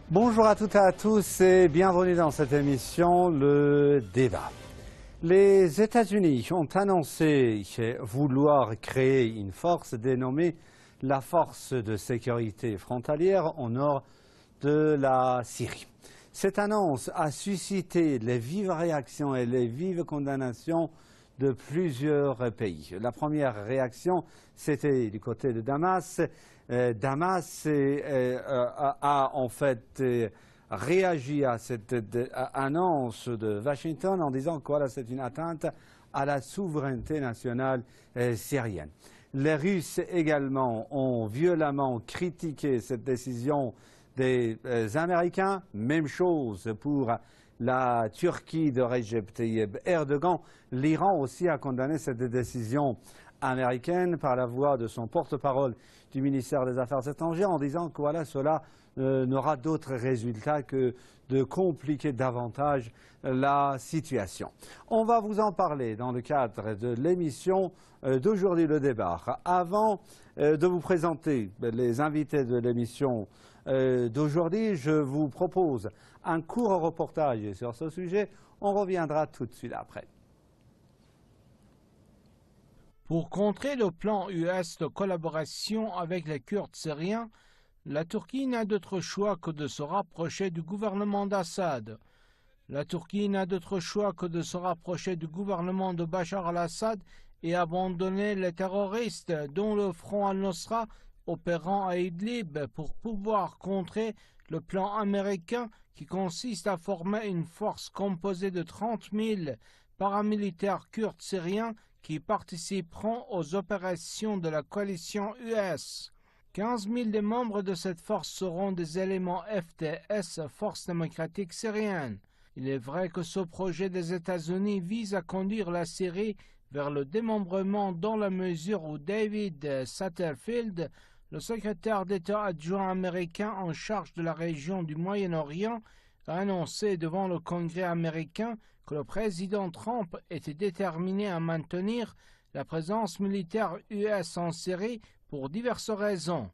Bonjour à toutes et à tous et bienvenue dans cette émission, le débat. Les États-Unis ont annoncé vouloir créer une force dénommée la Force de sécurité frontalière au nord de la Syrie. Cette annonce a suscité les vives réactions et les vives condamnations de plusieurs pays. La première réaction, c'était du côté de Damas. Damas a en fait réagi à cette annonce de Washington en disant que voilà, c'est une atteinte à la souveraineté nationale syrienne. Les Russes également ont violemment critiqué cette décision des Américains. Même chose pour la Turquie de Recep Tayyip Erdogan. L'Iran aussi a condamné cette décision américaine par la voix de son porte-parole du ministère des Affaires étrangères en disant que voilà, cela n'aura d'autre résultat que de compliquer davantage la situation. On va vous en parler dans le cadre de l'émission d'aujourd'hui, le débat. Avant de vous présenter les invités de l'émission d'aujourd'hui, je vous propose un court reportage sur ce sujet. On reviendra tout de suite après. Pour contrer le plan US de collaboration avec les Kurdes syriens, la Turquie n'a d'autre choix que de se rapprocher du gouvernement d'Assad. La Turquie n'a d'autre choix que de se rapprocher du gouvernement de Bachar al-Assad et abandonner les terroristes, dont le Front al-Nosra opérant à Idlib, pour pouvoir contrer le plan américain qui consiste à former une force composée de 30 000 paramilitaires kurdes syriens qui participeront aux opérations de la coalition US. 15 000 des membres de cette force seront des éléments FDS, Force démocratique syrienne. Il est vrai que ce projet des États-Unis vise à conduire la Syrie vers le démembrement dans la mesure où David Satterfield, le secrétaire d'État adjoint américain en charge de la région du Moyen-Orient, a annoncé devant le Congrès américain que le président Trump était déterminé à maintenir la présence militaire US en Syrie pour diverses raisons.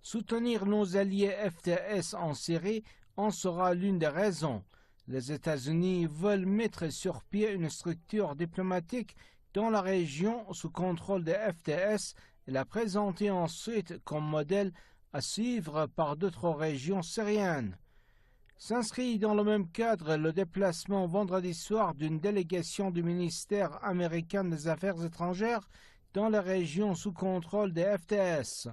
Soutenir nos alliés FDS en Syrie en sera l'une des raisons. Les États-Unis veulent mettre sur pied une structure diplomatique dans la région sous contrôle des FDS et la présenter ensuite comme modèle à suivre par d'autres régions syriennes. S'inscrit dans le même cadre le déplacement vendredi soir d'une délégation du ministère américain des Affaires étrangères dans les régions sous contrôle des FDS.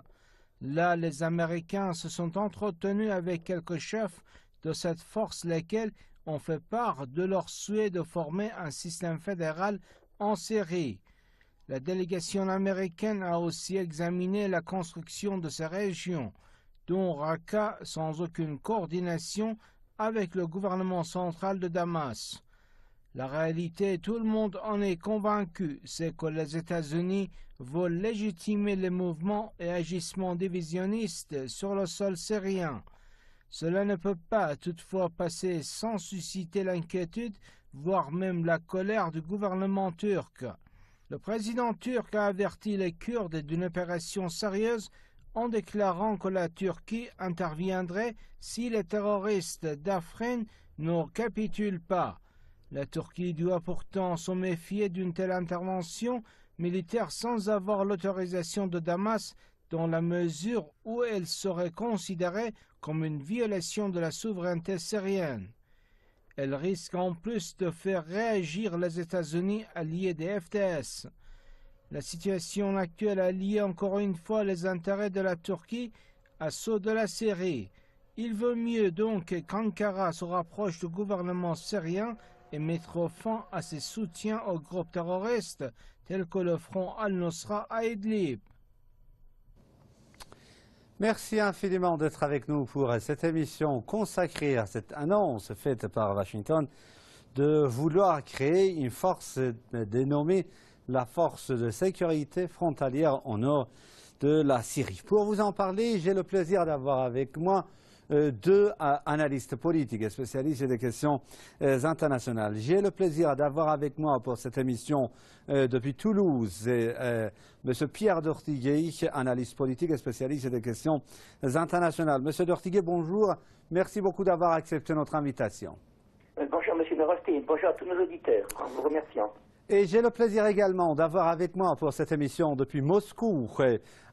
Là, les Américains se sont entretenus avec quelques chefs de cette force, lesquels ont fait part de leur souhait de former un système fédéral en Syrie. La délégation américaine a aussi examiné la construction de ces régions, dont Raqqa, sans aucune coordination avec le gouvernement central de Damas. La réalité, tout le monde en est convaincu, c'est que les États-Unis veulent légitimer les mouvements et agissements divisionnistes sur le sol syrien. Cela ne peut pas toutefois passer sans susciter l'inquiétude, voire même la colère du gouvernement turc. Le président turc a averti les Kurdes d'une opération sérieuse en déclarant que la Turquie interviendrait si les terroristes d'Afrin ne capitulent pas. La Turquie doit pourtant se méfier d'une telle intervention militaire sans avoir l'autorisation de Damas, dans la mesure où elle serait considérée comme une violation de la souveraineté syrienne. Elle risque en plus de faire réagir les États-Unis alliés des FDS. La situation actuelle a lié encore une fois les intérêts de la Turquie à ceux de la Syrie. Il vaut mieux donc qu'Ankara se rapproche du gouvernement syrien et mettre fin à ses soutiens aux groupes terroristes tels que le Front al-Nosra à Idlib. Merci infiniment d'être avec nous pour cette émission consacrée à cette annonce faite par Washington de vouloir créer une force dénommée la Force de sécurité frontalière au nord de la Syrie. Pour vous en parler, j'ai le plaisir d'avoir avec moi deux analystes politiques et spécialistes des questions internationales. J'ai le plaisir d'avoir avec moi pour cette émission depuis Toulouse M. Pierre Dortiguet, analyste politique et spécialiste des questions internationales. Monsieur Dortiguet, bonjour. Merci beaucoup d'avoir accepté notre invitation. Bonjour Monsieur Merostin, bonjour à tous nos auditeurs, en vous remerciant. Et j'ai le plaisir également d'avoir avec moi pour cette émission depuis Moscou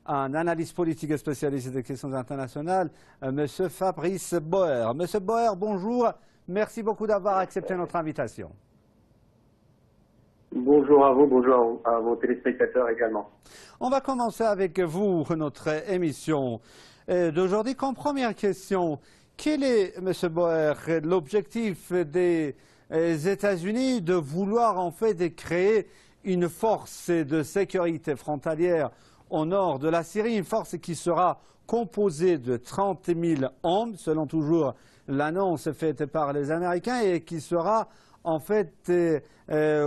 un analyste politique et spécialiste des questions internationales, M. Fabrice Boer. M. Boer, bonjour. Merci beaucoup d'avoir accepté notre invitation. Bonjour à vous, bonjour à vos téléspectateurs également. On va commencer avec vous notre émission d'aujourd'hui. Comme première question, quel est, M. Boer, l'objectif des États-Unis de vouloir en fait créer une force de sécurité frontalière au nord de la Syrie, une force qui sera composée de 30 000 hommes, selon toujours l'annonce faite par les Américains, et qui sera en fait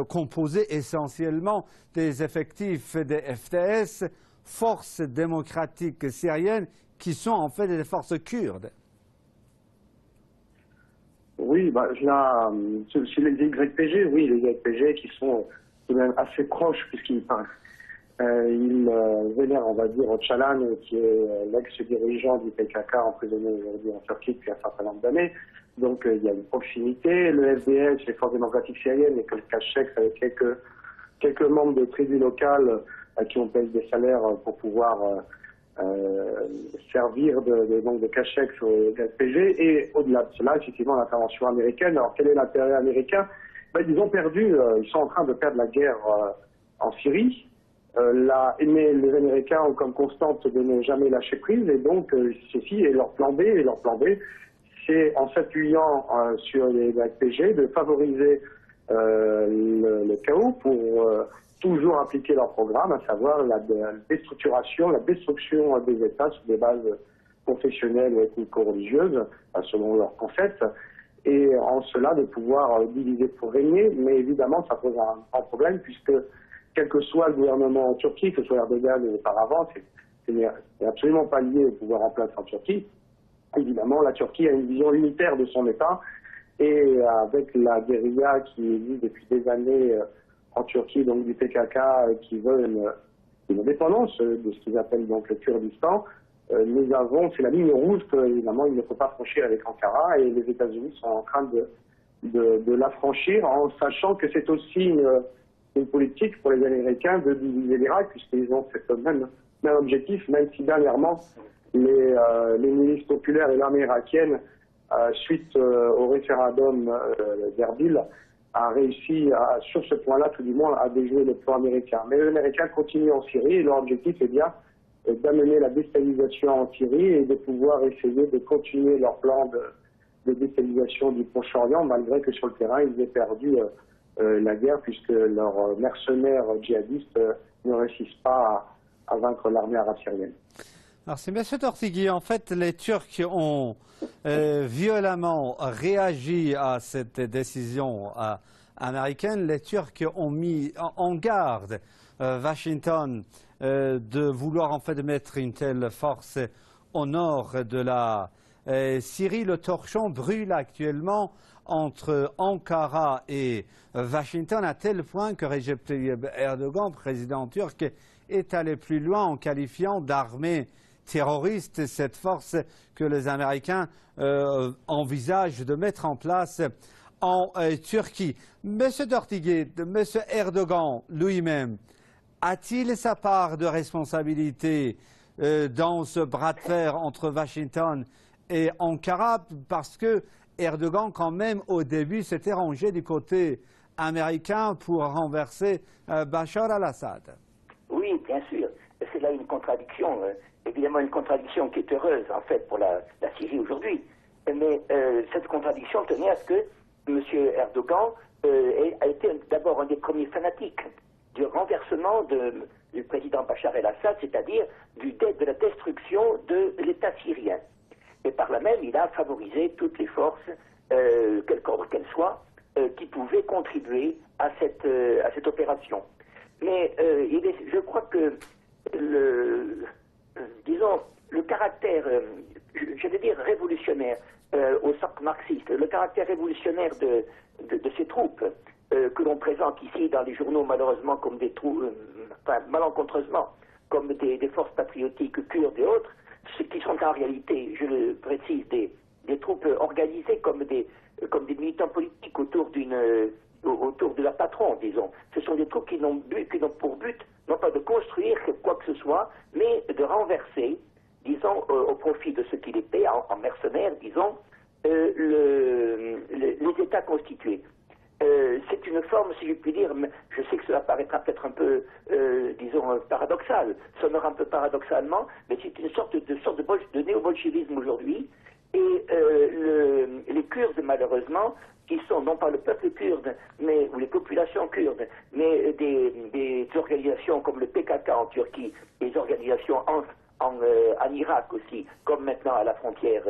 composée essentiellement des effectifs des FDS, forces démocratiques syriennes, qui sont en fait des forces kurdes. Oui, sur les YPG, oui, les YPG qui sont tout de même assez proches, puisqu'ils vénèrent, on va dire, Öcalan, qui est l'ex-dirigeant du PKK, emprisonné aujourd'hui en Turquie depuis un certain nombre d'années. Donc il y a une proximité. Le FDS, les forces démocratiques syriennes, et quelques Kacheks avec quelques membres de tribus locales qui ont payé des salaires pour pouvoir servir de Kacheks au YPG. Et au-delà de cela, effectivement, l'intervention américaine. Alors quel est l'intérêt américain? Ils ont perdu, ils sont en train de perdre la guerre en Syrie. Mais les Américains ont comme constante de ne jamais lâcher prise, et donc ceci est leur plan B. Et leur plan B, c'est en s'appuyant sur les YPG de favoriser le chaos pour toujours appliquer leur programme, à savoir la déstructuration, la destruction des États sur des bases confessionnelles ou ethnico-religieuses, selon leur concept, et en cela de pouvoir diviser pour régner. Mais évidemment, ça pose un problème, puisque quel que soit le gouvernement en Turquie, que ce soit Erdogan ou auparavant, c'est absolument pas lié au pouvoir en place en Turquie. Évidemment, la Turquie a une vision unitaire de son État, et avec la guérilla qui existe depuis des années en Turquie, donc du PKK, qui veut une indépendance de ce qu'ils appellent donc le Kurdistan, c'est la ligne rouge qu'évidemment il ne faut pas franchir avec Ankara, et les États-Unis sont en train de la franchir, en sachant que c'est aussi une politique pour les Américains de diviser l'Irak, puisqu'ils ont ce même objectif, même si dernièrement les milices populaires et l'armée irakienne, suite au référendum d'Erbil, a réussi, sur ce point-là tout du moins, à déjouer le plan américain. Mais les Américains continuent en Syrie, et leur objectif est bien d'amener la déstabilisation en Syrie et de pouvoir essayer de continuer leur plan de déstabilisation du Proche-Orient, malgré que sur le terrain, ils aient perdu la guerre, puisque leurs mercenaires djihadistes ne réussissent pas à vaincre l'armée arabe syrienne. Alors c'est M. Dortiguet, en fait les Turcs ont violemment réagi à cette décision américaine. Les Turcs ont mis en garde Washington de vouloir en fait mettre une telle force au nord de la Syrie. Le torchon brûle actuellement entre Ankara et Washington, à tel point que Recep Tayyip Erdogan, président turc, est allé plus loin en qualifiant d'armée terroriste cette force que les Américains envisagent de mettre en place en Turquie. Monsieur Dortiguet, Monsieur Erdogan lui-même, a-t-il sa part de responsabilité dans ce bras de fer entre Washington et Ankara? Parce que Erdogan, quand même, au début, s'était rangé du côté américain pour renverser Bachar al-Assad. Oui, bien sûr. C'est là une contradiction. Évidemment, une contradiction qui est heureuse, en fait, pour la Syrie aujourd'hui. Mais cette contradiction tenait à ce que M. Erdogan a été d'abord un des premiers fanatiques du renversement du président Bachar el-Assad, c'est-à-dire de la destruction de l'État syrien. Et par là même, il a favorisé toutes les forces, quelque ordre qu'elles soient, qui pouvaient contribuer à cette opération. Mais je crois que le caractère je vais dire, révolutionnaire au sens marxiste. Le caractère révolutionnaire de ces troupes que l'on présente ici dans les journaux, malheureusement, comme des troupes, malencontreusement, comme des forces patriotiques kurdes et autres, ce qui sont en réalité, je le précise, des troupes organisées comme des militants politiques autour de leur patron, disons. Ce sont des troupes qui n'ont pour but, non pas de construire quoi que ce soit, mais de renverser, disons, au profit de ceux qui les paient, en mercenaires, disons, les États constitués. C'est une forme, si je puis dire, je sais que cela paraîtra peut-être un peu, disons, paradoxal, sonnera un peu paradoxalement, mais c'est une sorte de néo-bolchevisme aujourd'hui. Et les Kurdes, malheureusement, qui sont non pas le peuple kurde, ou les populations kurdes, mais des organisations comme le PKK en Turquie, des organisations en Irak aussi, comme maintenant à la frontière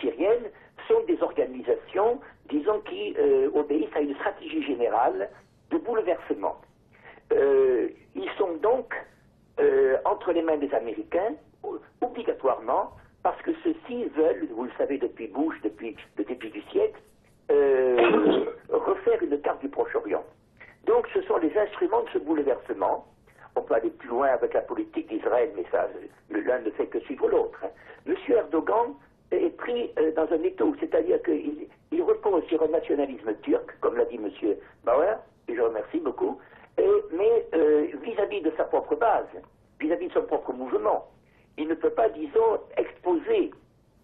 syrienne, sont des organisations, disons, qui obéissent à une stratégie générale de bouleversement. Ils sont donc entre les mains des Américains, obligatoirement, parce que ceux-ci veulent, vous le savez depuis Bush, depuis le début du siècle, refaire une carte du Proche-Orient. Donc ce sont les instruments de ce bouleversement. On peut aller plus loin avec la politique d'Israël, mais ça, l'un ne fait que suivre l'autre. Monsieur Erdogan est pris dans un étau, c'est-à-dire qu'il repose sur un nationalisme turc, comme l'a dit monsieur Bauer, et je remercie beaucoup, mais vis-à-vis de sa propre base, vis-à-vis de son propre mouvement. Il ne peut pas, disons, exposer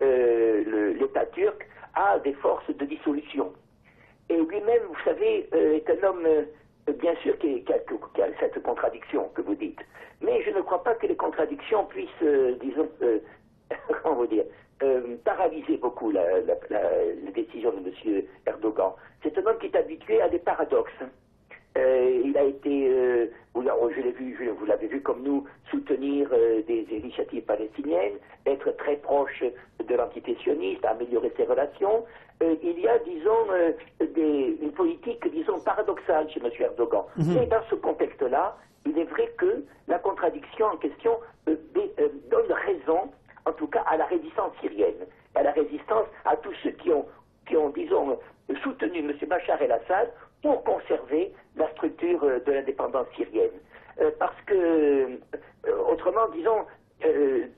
l'État turc à des forces de dissolution. Et lui-même, vous savez, est un homme, bien sûr, qui a cette contradiction que vous dites. Mais je ne crois pas que les contradictions puissent, disons, comment vous dire, paralyser beaucoup la décision de M. Erdogan. C'est un homme qui est habitué à des paradoxes. Il a été, vous l'avez vu comme nous, soutenir des initiatives palestiniennes, être très proche de l'entité sioniste, améliorer ses relations. Il y a, disons, une politique, disons, paradoxale chez M. Erdogan. Mais dans ce contexte-là, il est vrai que la contradiction en question donne raison, en tout cas, à la résistance syrienne, à la résistance à tous ceux qui ont disons, soutenu M. Bachar el-Assad pour conserver la structure de l'indépendance syrienne. Parce que, autrement, disons,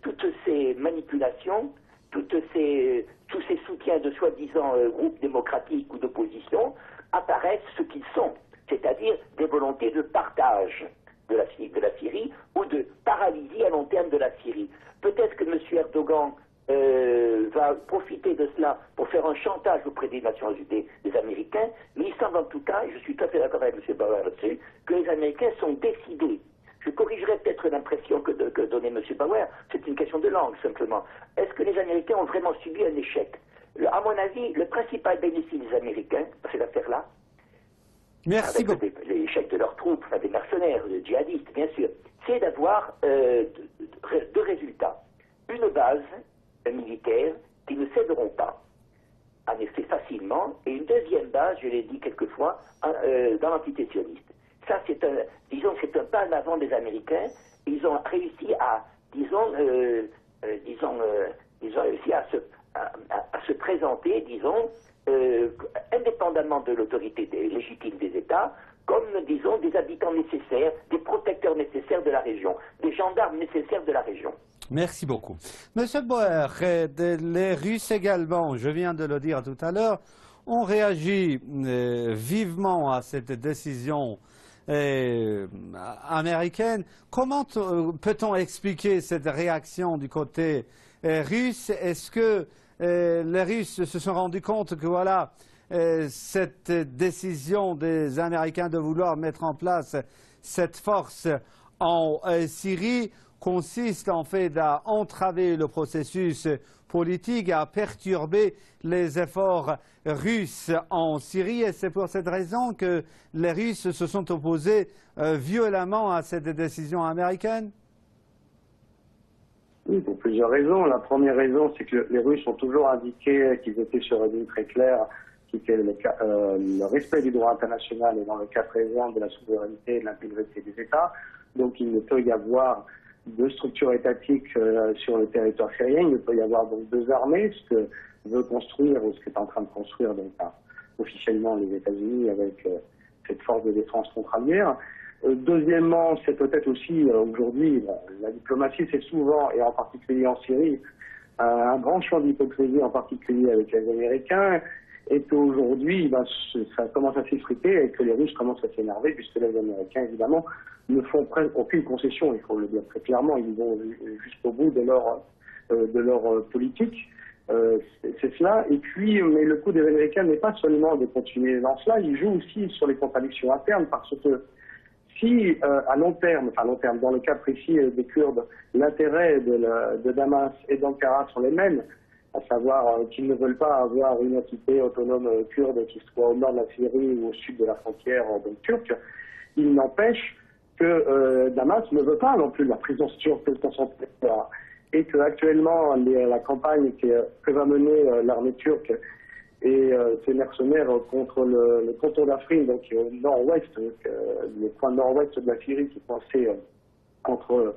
toutes ces manipulations, tous ces soutiens de soi-disant groupes démocratiques ou d'opposition apparaissent ce qu'ils sont, c'est-à-dire des volontés de partage de la Syrie ou de paralysie à long terme de la Syrie. Peut-être que M. Erdogan va profiter de cela pour faire un chantage auprès des Nations Unies, des Américains, mais il semble en tout cas, et je suis tout à fait d'accord avec M. Bauer là-dessus, que les Américains sont décidés. Je corrigerai peut-être l'impression que donnait M. Bauer, c'est une question de langue simplement. Est-ce que les Américains ont vraiment subi un échec? À mon avis, le principal bénéfice des Américains, dans cette affaire-là, avec l'échec de leurs troupes, enfin, des mercenaires, des djihadistes, bien sûr, c'est d'avoir deux résultats. Une base militaire qui ne céderont pas, en effet facilement, et une deuxième base, je l'ai dit quelquefois, dans l'entité sioniste. Ça, c'est un pas en avant des Américains. Ils ont réussi à, réussi à se présenter, disons, indépendamment de l'autorité légitime des États, comme, disons, des habitants nécessaires, des protecteurs nécessaires de la région, des gendarmes nécessaires de la région. Merci beaucoup. Monsieur Bauer, les Russes également, je viens de le dire tout à l'heure, ont réagi vivement à cette décision américaine. Comment peut-on expliquer cette réaction du côté russe? Est-ce que les Russes se sont rendus compte que voilà, cette décision des Américains de vouloir mettre en place cette force en Syrie consiste en fait à entraver le processus politique, à perturber les efforts russes en Syrie, et c'est pour cette raison que les Russes se sont opposés violemment à cette décision américaine? Oui, pour plusieurs raisons. La première raison, c'est que les Russes ont toujours indiqué qu'ils étaient sur une ligne très claire, qui était le respect du droit international et dans le cas présent de la souveraineté et de l'intégrité des États. Donc il ne peut y avoir de structures étatiques sur le territoire syrien. Il ne peut y avoir donc deux armées, ce que veut construire ou ce qu'est en train de construire donc, officiellement les États-Unis avec cette force de défense frontalière. Deuxièmement, c'est peut-être aussi aujourd'hui, la diplomatie c'est souvent, et en particulier en Syrie, un grand champ d'hypocrisie, en particulier avec les Américains, et qu'aujourd'hui, ça commence à s'effriter et que les Russes commencent à s'énerver, puisque les Américains, évidemment, ne font presque aucune concession, il faut le dire très clairement, ils vont jusqu'au bout de leur politique. C'est cela. Et puis, mais le coup des Américains n'est pas seulement de continuer dans cela, ils jouent aussi sur les contradictions internes, parce que si à long terme, dans le cas précis des Kurdes, l'intérêt de Damas et d'Ankara sont les mêmes, à savoir qu'ils ne veulent pas avoir une entité autonome kurde qui soit au nord de la Syrie ou au sud de la frontière donc, turque, il n'empêche que Damas ne veut pas non plus la présence turque dans son territoire. Et qu'actuellement, la campagne que va mener l'armée turque et ses mercenaires contre le canton d'Afrin, donc au nord-ouest, le coin nord-ouest de la Syrie qui est coincé entre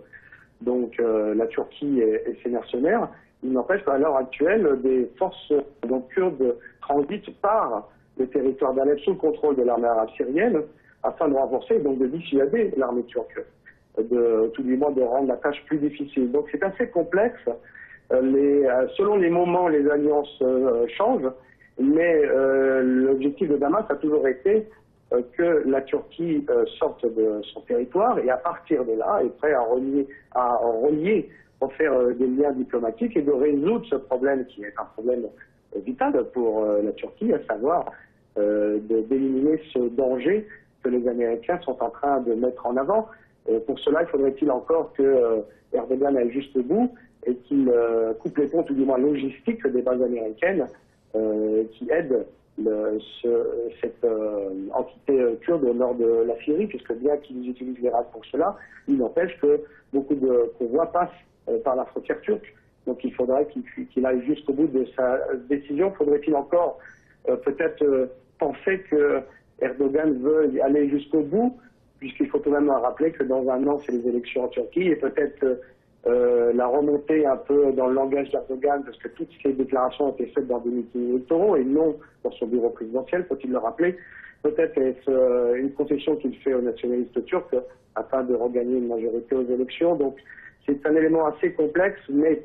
donc, la Turquie et ses mercenaires, il n'empêche qu'à l'heure actuelle, des forces donc, kurdes transitent par le territoire d'Alep sous le contrôle de l'armée arabe syrienne afin de renforcer, donc de dissuader l'armée turque, tout du moins de rendre la tâche plus difficile. Donc c'est assez complexe. Selon les moments, les alliances changent, mais l'objectif de Damas a toujours été que la Turquie sorte de son territoire et à partir de là est prêt à relier, pour faire des liens diplomatiques et de résoudre ce problème qui est un problème vital pour la Turquie, à savoir d'éliminer ce danger que les Américains sont en train de mettre en avant. Pour cela, il faudrait-il encore que Erdogan aille jusqu'au bout et qu'il coupe les ponts, tout du moins logistiques, des bases américaines qui aident cette entité kurde au nord de la Syrie, puisque bien qu'ils utilisent l'Irak pour cela, il n'empêche que beaucoup de convois passent par la frontière turque. Donc il faudrait qu'il aille jusqu'au bout de sa décision. Faudrait-il encore peut-être penser que Erdogan veut aller jusqu'au bout, puisqu'il faut tout de même rappeler que dans un an, c'est les élections en Turquie, et peut-être la remontée un peu dans le langage d'Erdogan, parce que toutes ces déclarations ont été faites dans des meetings électoraux et non dans son bureau présidentiel, faut-il le rappeler. Peut-être est-ce une concession qu'il fait aux nationalistes turcs afin de regagner une majorité aux élections. Donc c'est un élément assez complexe, mais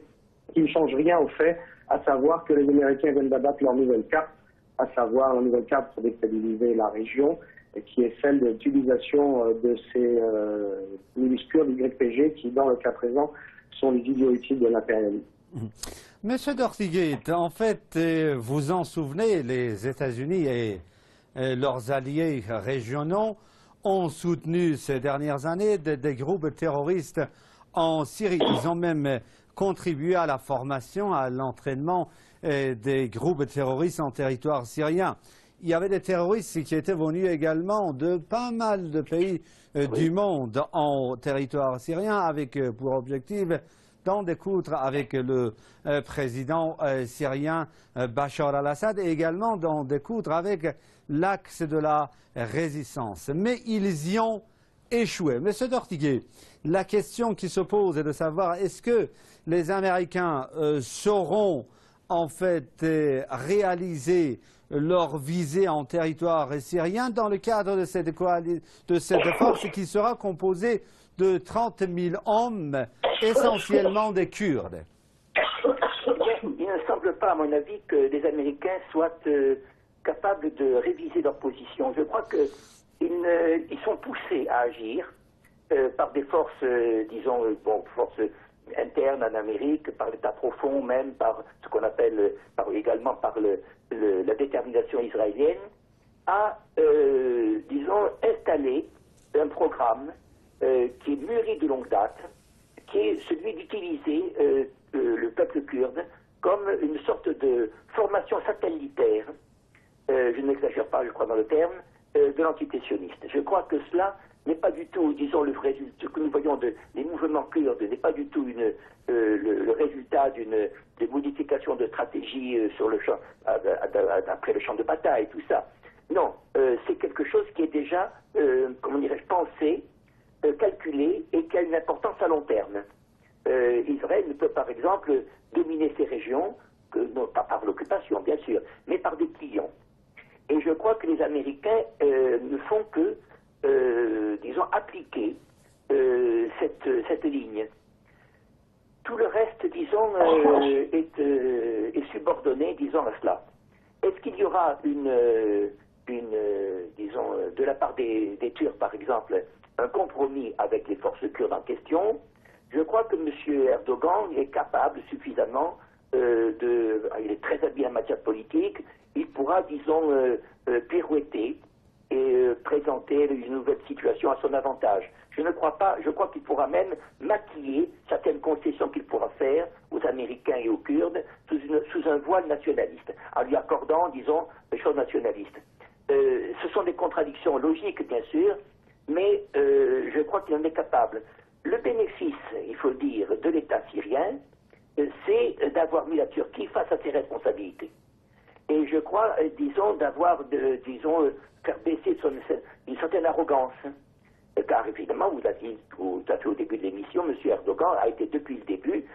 qui ne change rien au fait, à savoir que les Américains viennent d'abattre leur nouvelle carte, à savoir la nouvelle carte pour déstabiliser la région, et qui est celle de l'utilisation de ces milices kurdes YPG qui, dans le cas présent, sont les idiots utiles de l'impérialisme. Monsieur Dortigate, en fait, vous en souvenez, les États-Unis et leurs alliés régionaux ont soutenu ces dernières années des groupes terroristes en Syrie. Ils ont même contribué à la formation, à l'entraînement des groupes terroristes en territoire syrien. Il y avait des terroristes qui étaient venus également de pas mal de pays du monde en territoire syrien avec pour objectif d'en découdre avec le président syrien Bachar al-Assad et également d'en découdre avec l'axe de la résistance. Mais ils y ont échoué. Monsieur Dortiguet, la question qui se pose est de savoir est-ce que les Américains sauront en fait réaliser leur visée en territoire syrien dans le cadre de cette force qui sera composée de 30 000 hommes, essentiellement des Kurdes. Il ne semble pas, à mon avis, que les Américains soient capables de réviser leur position. Je crois qu'ils sont poussés à agir par des forces, disons, forces internes en Amérique, par l'État profond même, par ce qu'on appelle, également par la détermination israélienne, à, disons, installer un programme qui est mûri de longue date, qui est celui d'utiliser le peuple kurde comme une sorte de formation satellitaire, je n'exagère pas, je crois, dans le terme, de l'entité sioniste. Je crois que cela n'est pas du tout, disons, le résultat, ce que nous voyons des mouvements kurdes n'est pas du tout le résultat d'une modification de stratégie sur le champ, après le champ de bataille, tout ça. Non, c'est quelque chose qui est déjà, comment dirais-je, pensé calculée et qui a une importance à long terme. Israël ne peut par exemple dominer ces régions, non pas par l'occupation bien sûr, mais par des clients. Et je crois que les Américains ne font que, disons, appliquer cette ligne. Tout le reste, disons, est subordonné, disons, à cela. Est-ce qu'il y aura disons, de la part des Turcs, par exemple, un compromis avec les forces kurdes en question? Je crois que M. Erdogan est capable suffisamment il est très habile en matière politique, il pourra, disons, pirouetter et présenter une nouvelle situation à son avantage. Je ne crois pas, je crois qu'il pourra même maquiller certaines concessions qu'il pourra faire aux Américains et aux Kurdes sous un voile nationaliste, en lui accordant, disons, des choses nationalistes. Ce sont des contradictions logiques, bien sûr, mais je crois qu'il en est capable. Le bénéfice, il faut dire, de l'État syrien, c'est d'avoir mis la Turquie face à ses responsabilités. Et je crois, disons, disons, faire baisser une certaine arrogance. Car évidemment, vous l'avez dit tout à fait au début de l'émission, M. Erdogan a été depuis le début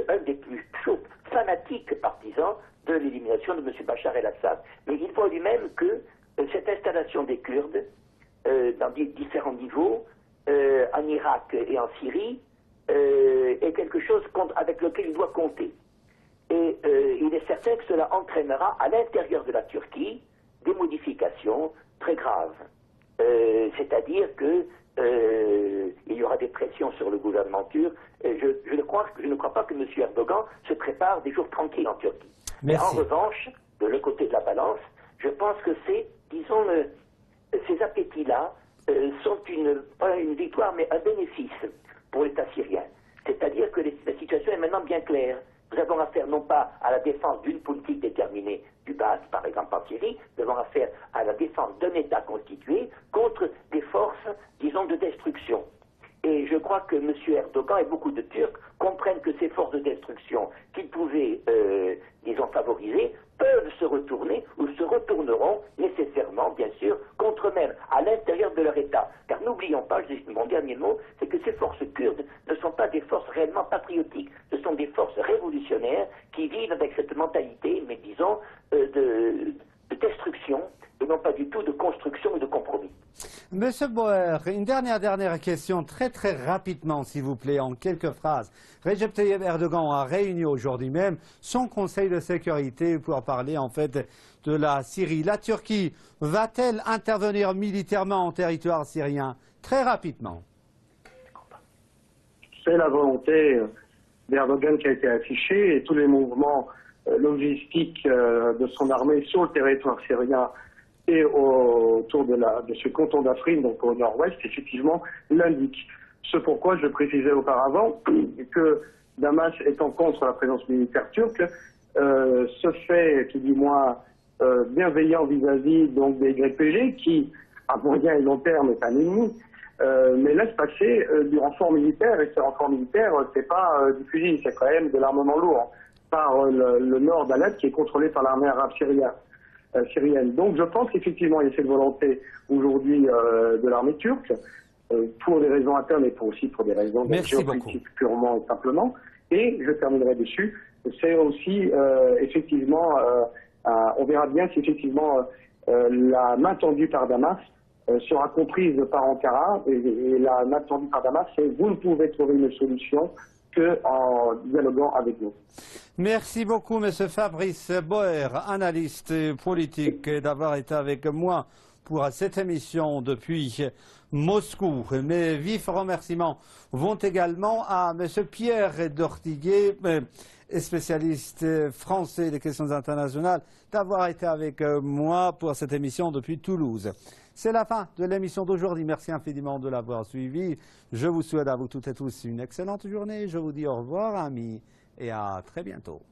un des plus chauds, fanatiques partisans de l'élimination de M. Bachar el-Assad. Mais il voit lui-même que cette installation des Kurdes, dans différents niveaux, en Irak et en Syrie, est quelque chose avec lequel il doit compter. Et il est certain que cela entraînera à l'intérieur de la Turquie des modifications très graves. C'est-à-dire que il y aura des pressions sur le gouvernement turc. Je ne crois pas que M. Erdogan se prépare des jours tranquilles en Turquie. Mais en revanche, de l'autre côté de la balance, je pense que disons, ces appétits-là sont pas une victoire, mais un bénéfice pour l'État syrien. C'est-à-dire que la situation est maintenant bien claire. Nous avons affaire non pas à la défense d'une politique déterminée du Baath, par exemple en Syrie, nous avons affaire à la défense d'un État constitué contre des forces, disons, de destruction. Et je crois que M. Erdogan et beaucoup de Turcs comprennent que ces forces de destruction qu'ils pouvaient, disons, favoriser, peuvent se retourner ou se retourneront nécessairement, bien sûr, contre eux-mêmes, à l'intérieur de leur État. Car n'oublions pas, mon dernier mot, c'est que ces forces kurdes ne sont pas des forces réellement patriotiques. Ce sont des forces révolutionnaires qui vivent avec cette mentalité, mais disons, de destruction, et non pas du tout de construction et de compromis. Monsieur Boer, une dernière question, très rapidement, s'il vous plaît, en quelques phrases. Recep Tayyip Erdogan a réuni aujourd'hui même son Conseil de sécurité pour parler en fait de la Syrie. La Turquie va-t-elle intervenir militairement en territoire syrien? Très rapidement. C'est la volonté d'Erdogan qui a été affichée et tous les mouvements logistiques de son armée sur le territoire syrien et autour de ce canton d'Afrine, donc au nord-ouest, effectivement, l'indique. Ce pourquoi je précisais auparavant que Damas étant contre la présence militaire turque, se fait, tout du moins, bienveillant vis-à-vis donc des YPG, qui, à moyen et long terme, est un ennemi, mais laisse passer du renfort militaire, et ce renfort militaire, c'est pas du fusil, c'est quand même de l'armement lourd, par le nord d'Alep, qui est contrôlé par l'armée arabe syrienne. Donc je pense qu'effectivement il y a cette volonté aujourd'hui de l'armée turque, pour des raisons internes et aussi pour des raisons géopolitiques purement et simplement. Et je terminerai dessus, c'est aussi effectivement, on verra bien si effectivement la main tendue par Damas sera comprise par Ankara, et la main tendue par Damas, c'est vous ne pouvez trouver une solution qu'en dialoguant avec nous. Merci beaucoup, M. Fabrice Boer, analyste politique, d'avoir été avec moi pour cette émission depuis Moscou. Mes vifs remerciements vont également à M. Pierre Dortiguet, spécialiste français des questions internationales, d'avoir été avec moi pour cette émission depuis Toulouse. C'est la fin de l'émission d'aujourd'hui. Merci infiniment de l'avoir suivi. Je vous souhaite à vous toutes et tous une excellente journée. Je vous dis au revoir, amis, et à très bientôt.